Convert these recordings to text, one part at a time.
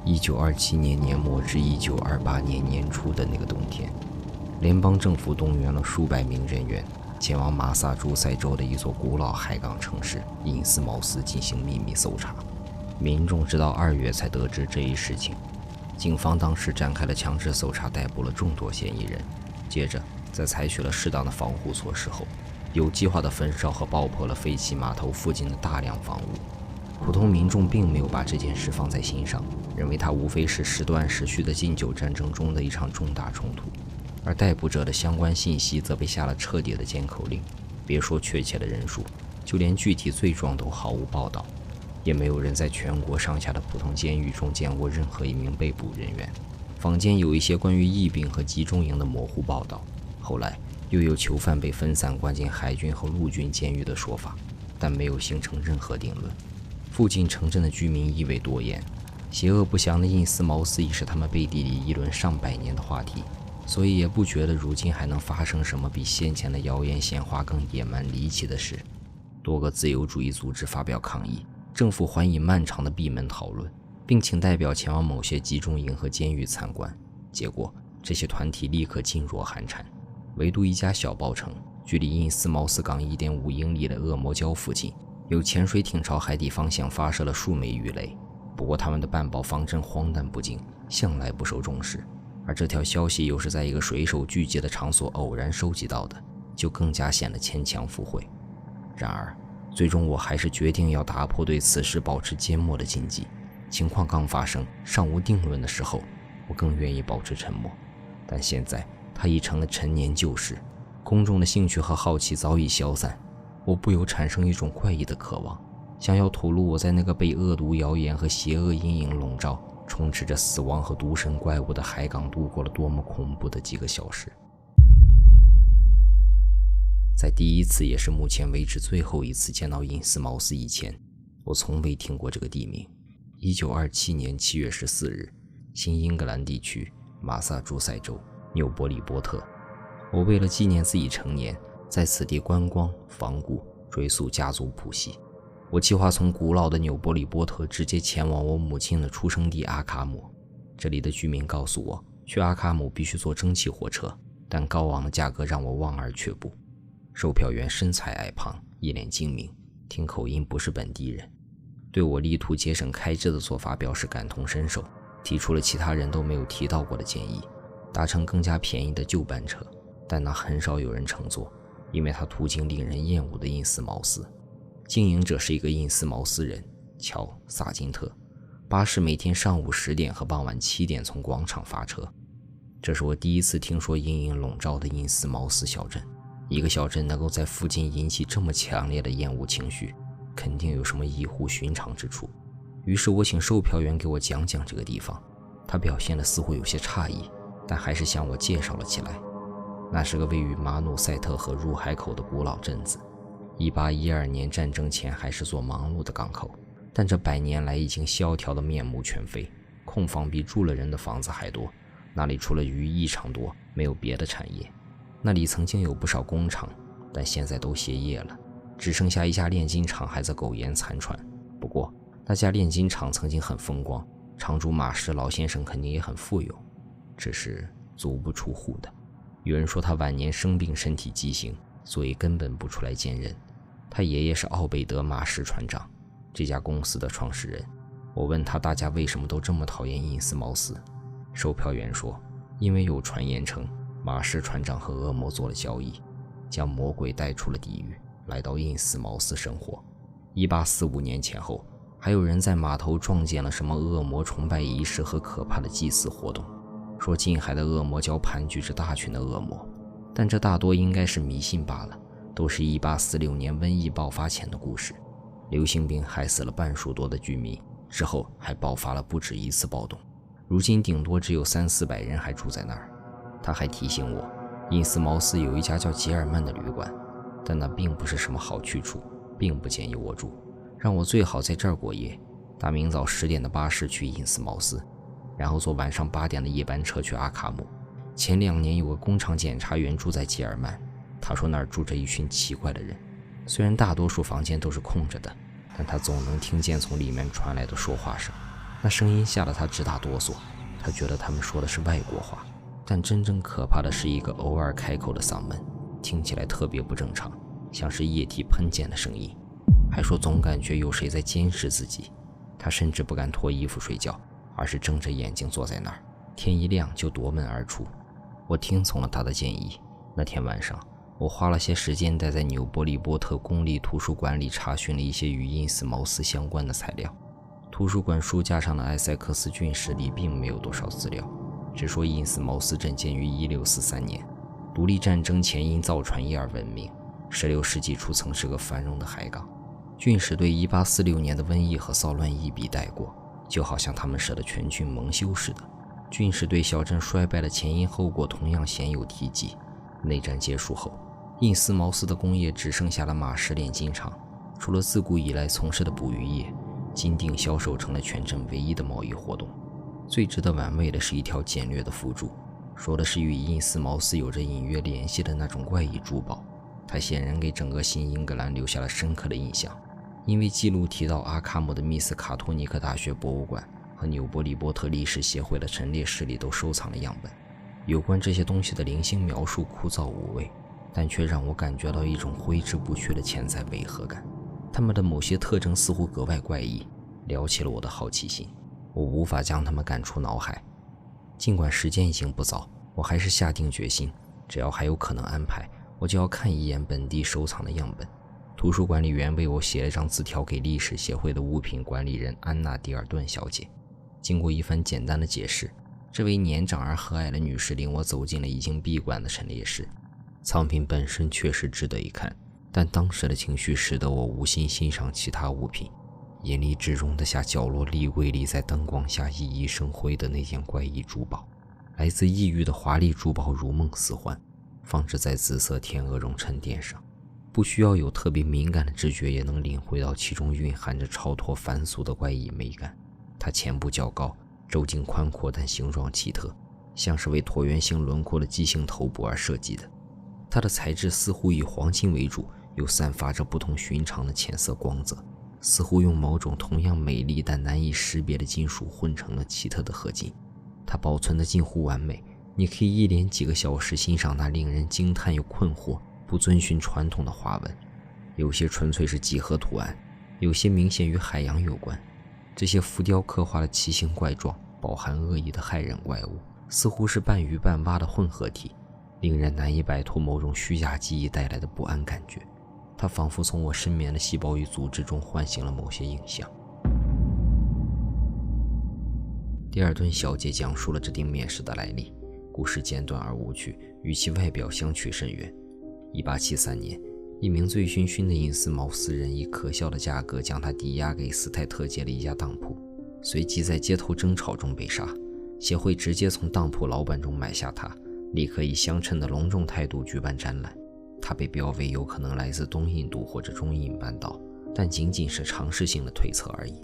1927年年末至1928年年初的那个冬天，联邦政府动员了数百名人员，前往马萨诸塞州的一座古老海港城市因斯茅斯进行秘密搜查。民众直到2月才得知这一事情。警方当时展开了强制搜查，逮捕了众多嫌疑人。接着，在采取了适当的防护措施后，有计划地焚烧和爆破了废弃码头附近的大量房屋。普通民众并没有把这件事放在心上，认为它无非是时断时续的禁酒战争中的一场重大冲突。而逮捕者的相关信息则被下了彻底的监口令，别说确切的人数，就连具体罪状都毫无报道，也没有人在全国上下的普通监狱中见过任何一名被捕人员。坊间有一些关于疫病和集中营的模糊报道，后来又有囚犯被分散关进海军和陆军监狱的说法，但没有形成任何定论。附近城镇的居民议论多言，邪恶不祥的因斯茅斯已是他们背地里议论上百年的话题，所以也不觉得如今还能发生什么比先前的谣言闲话更野蛮离奇的事。多个自由主义组织发表抗议，政府还以漫长的闭门讨论，并请代表前往某些集中营和监狱参观。结果，这些团体立刻噤若寒蝉。唯独一家小报城，距离因斯茅斯港 1.5 英里的恶魔礁附近，有潜水艇朝海底方向发射了数枚鱼雷。不过他们的办报方针荒诞不经，向来不受重视，而这条消息又是在一个水手聚集的场所偶然收集到的，就更加显得牵强附会。然而最终我还是决定要打破对此事保持缄默的禁忌。情况刚发生，尚无定论的时候，我更愿意保持沉默，但现在它已成了陈年旧事，公众的兴趣和好奇早已消散，我不由产生一种怪异的渴望，想要吐露我在那个被恶毒谣言和邪恶阴影笼罩、充斥着死亡和毒神怪物的海港度过了多么恐怖的几个小时。在第一次也是目前为止最后一次见到因斯茅斯以前，我从未听过这个地名。1927年7月14日，新英格兰地区马萨诸塞州纽伯里波特。我为了纪念自己成年，在此地观光访古，追溯家族谱系。我计划从古老的纽伯里波特直接前往我母亲的出生地阿卡姆。这里的居民告诉我，去阿卡姆必须坐蒸汽火车，但高昂的价格让我望而却步。售票员身材矮胖，一脸精明，听口音不是本地人，对我力图节省开支的做法表示感同身受，提出了其他人都没有提到过的建议，搭乘更加便宜的旧班车，但那很少有人乘坐，因为它途经令人厌恶的因斯茅斯。经营者是一个因斯茅斯人，乔·萨金特。巴士每天上午10点和傍晚7点从广场发车。这是我第一次听说阴影笼罩的因斯茅斯小镇。一个小镇能够在附近引起这么强烈的厌恶情绪，肯定有什么异乎寻常之处。于是我请售票员给我讲讲这个地方，他表现得似乎有些诧异，但还是向我介绍了起来。那是个位于马努塞特河入海口的古老镇子，1812年战争前还是座忙碌的港口，但这100年来已经萧条得面目全非，空房比住了人的房子还多。那里除了鱼异常多，没有别的产业。那里曾经有不少工厂，但现在都歇业了，只剩下一家炼金厂还在苟延残喘。不过那家炼金厂曾经很风光，厂主马氏老先生肯定也很富有，只是足不出户的。有人说他晚年生病，身体畸形，所以根本不出来见人。他爷爷是奥贝德·马氏船长，这家公司的创始人。我问他大家为什么都这么讨厌因斯茅斯，售票员说，因为有传言称马氏船长和恶魔做了交易，将魔鬼带出了地狱，来到因斯茅斯生活。1845年前后，还有人在码头撞见了什么恶魔崇拜仪式和可怕的祭祀活动，说近海的恶魔礁盘踞着大群的恶魔，但这大多应该是迷信罢了，都是1846年瘟疫爆发前的故事。流行病害死了半数多的居民，之后还爆发了不止一次暴动，如今顶多只有300-400人还住在那儿。他还提醒我，因斯茅斯有一家叫吉尔曼的旅馆，但那并不是什么好去处，并不建议我住，让我最好在这儿过夜，搭明早10点的巴士去因斯茅斯，然后坐晚上8点的夜班车去阿卡姆。前2年有个工厂检查员住在吉尔曼，他说那儿住着一群奇怪的人，虽然大多数房间都是空着的，但他总能听见从里面传来的说话声。那声音吓得他直打哆嗦，他觉得他们说的是外国话，但真正可怕的是一个偶尔开口的嗓门，听起来特别不正常，像是液体喷溅的声音，还说总感觉有谁在监视自己。他甚至不敢脱衣服睡觉，而是睁着眼睛坐在那儿，天一亮就夺门而出。我听从了他的建议，那天晚上我花了些时间待在纽波利波特公立图书馆里，查询了一些与因斯茅斯相关的材料。图书馆书架上的埃塞克斯郡史里并没有多少资料，只说因斯茅斯镇建于1643年，独立战争前因造船业而闻名，16世纪初曾是个繁荣的海港。郡史对1846年的瘟疫和骚乱一笔带过，就好像他们舍得全郡蒙羞似的。郡史对小镇衰败的前因后果同样鲜有提及。内战结束后，因斯茅斯的工业只剩下了马石炼金厂，除了自古以来从事的捕鱼业，金锭销售成了全镇唯一的贸易活动。最值得玩味的是一条简略的附注，说的是与因斯茅斯有着隐约联系的那种怪异珠宝。它显然给整个新英格兰留下了深刻的印象，因为记录提到阿卡姆的密斯卡托尼克大学博物馆和纽波利波特历史协会的陈列室里都收藏了样本。有关这些东西的零星描述枯燥无味，但却让我感觉到一种挥之不去的潜在违和感。它们的某些特征似乎格外怪异，撩起了我的好奇心。我无法将它们赶出脑海。尽管时间已经不早，我还是下定决心，只要还有可能安排，我就要看一眼本地收藏的样本。图书管理员为我写了张字条给历史协会的物品管理人安娜·迪尔顿小姐。经过一番简单的解释，这位年长而和蔼的女士领我走进了已经闭馆的陈列室。藏品本身确实值得一看，但当时的情绪使得我无心欣赏其他物品，眼里只容得下角落里位立在灯光下熠熠生辉的那件怪异珠宝。来自异域的华丽珠宝如梦似幻，放置在紫色天鹅绒沉淀上，不需要有特别敏感的直觉也能领会到其中蕴含着超脱凡俗的怪异美感。它前部较高，周径宽阔，但形状奇特，像是为椭圆形轮廓的畸形头部而设计的。它的材质似乎以黄金为主，又散发着不同寻常的浅色光泽，似乎用某种同样美丽但难以识别的金属混成了奇特的合金。它保存得近乎完美，你可以一连几个小时欣赏那令人惊叹又困惑、不遵循传统的花纹。有些纯粹是几何图案，有些明显与海洋有关。这些浮雕刻画了奇形怪状、饱含恶意的骇人怪物，似乎是半鱼半蛙的混合体，令人难以摆脱某种虚假记忆带来的不安感觉。它仿佛从我深眠的细胞与组织中唤醒了某些影像。迪尔顿小姐讲述了这顶面饰的来历，故事简短而无趣，与其外表相去甚远。1873年，一名醉醺醺的因斯茅斯人以可笑的价格将他抵押给斯泰特街的一家当铺，随即在街头争吵中被杀。协会直接从当铺老板中买下他，立刻以相称的隆重态度举办展览。他被标为有可能来自东印度或者中印半岛，但仅仅是尝试性的推测而已。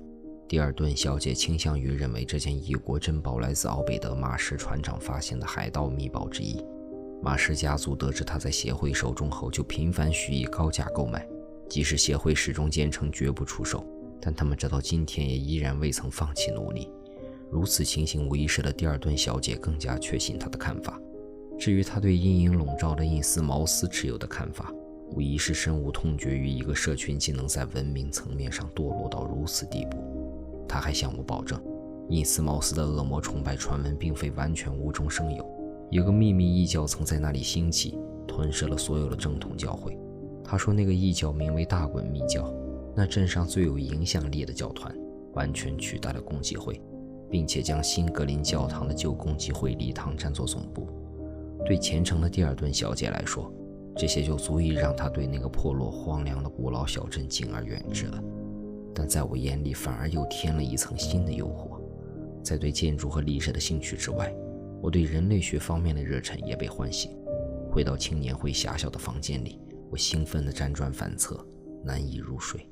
迪尔顿小姐倾向于认为这件异国珍宝来自奥贝德马什船长发现的海盗秘宝之一。马什家族得知他在协会手中后，就频繁许以高价购买，即使协会始终坚称绝不出售，但他们直到今天也依然未曾放弃努力。如此情形无疑使得迪尔顿小姐更加确信她的看法。至于她对阴影笼罩的因斯茅斯持有的看法，无疑是深恶痛绝于一个社群竟能在文明层面上堕落到如此地步。她还向我保证，因斯茅斯的恶魔崇拜传闻并非完全无中生有，有个秘密异教曾在那里兴起，吞噬了所有的正统教会。他说那个异教名为大滚密教，那镇上最有影响力的教团，完全取代了共济会，并且将新格林教堂的旧共济会礼堂占作总部。对虔诚的蒂尔顿小姐来说，这些就足以让她对那个破落荒凉的古老小镇敬而远之了。但在我眼里反而又添了一层新的诱惑。在对建筑和历史的兴趣之外，我对人类学方面的热忱也被唤醒。回到青年会狭小的房间里，我兴奋地辗转反侧，难以入睡。